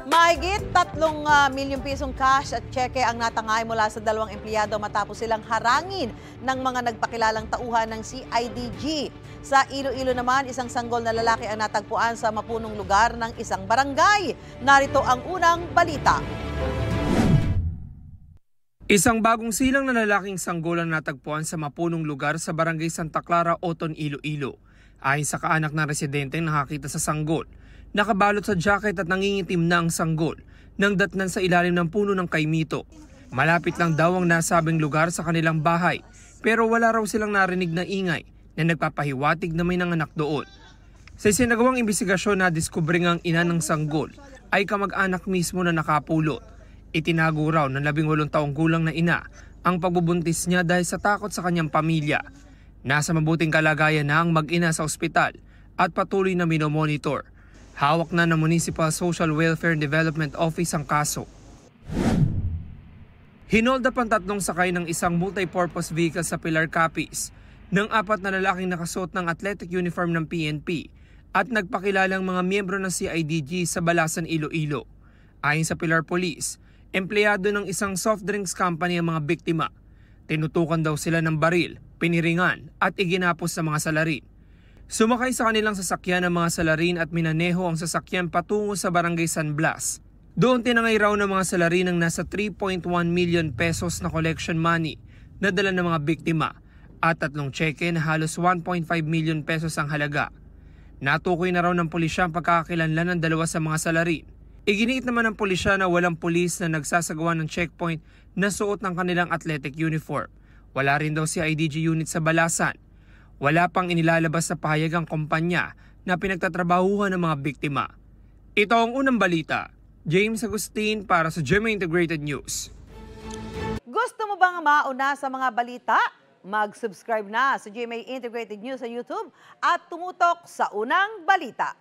Mahigit 3 milyong pisong cash at tseke ang natangay mula sa 2 empleyado matapos silang harangin ng mga nagpakilalang tauhan ng CIDG. Sa Iloilo naman, isang sanggol na lalaki ang natagpuan sa mapunong lugar ng isang barangay. Narito ang unang balita. Isang bagong silang na lalaking sanggol ang natagpuan sa mapunong lugar sa barangay Santa Clara, Oton, Iloilo. Ayon sa kaanak ng residente nakakita sa sanggol, nakabalot sa jacket at nangingitim na ang sanggol nang datnan sa ilalim ng puno ng kaimito. Malapit lang daw ang nasabing lugar sa kanilang bahay pero wala raw silang narinig na ingay na nagpapahiwatig na may nanganak doon. Sa isinagawang imbestigasyon na diskubring ang ina ng sanggol ay kamag-anak mismo na nakapulot. Itinago raw ng 18 taong gulang na ina ang pagbubuntis niya dahil sa takot sa kanyang pamilya. Nasa mabuting kalagayan na ang mag-ina sa ospital at patuloy na minomonitor. Hawak na ng Municipal Social Welfare and Development Office ang kaso. Hinold up ang 3 sakay ng isang multi-purpose vehicle sa Pilar Capiz ng 4 na lalaking nakasuot ng athletic uniform ng PNP at nagpakilalang mga miyembro ng CIDG sa Balasan, Iloilo. Ayon sa Pilar Police, empleyado ng isang soft drinks company ang mga biktima. Tinutukan daw sila ng baril, piniringan at iginapos sa mga salarin. Sumakay sa kanilang sasakyan ang mga salarin at minaneho ang sasakyan patungo sa barangay San Blas. Doon tinangay raw ng mga salarin ang nasa 3.1 million pesos na collection money na dala ng mga biktima at 3 tseke na halos 1.5 million pesos ang halaga. Natukoy na raw ng pulisya ang pagkakakilanlan ng 2 sa mga salarin. Iginiit naman ng pulisya na walang pulis na nagsasagawa ng checkpoint na suot ng kanilang athletic uniform. Wala rin daw si IDG unit sa Balasan. Wala pang inilalabas sa pahayag ang kumpanya na pinagtatrabahuhan ng mga biktima. Ito ang unang balita. James Agustin para sa GMA Integrated News. Gusto mo bang mauna sa mga balita? Mag-subscribe na sa GMA Integrated News sa YouTube at tumutok sa unang balita.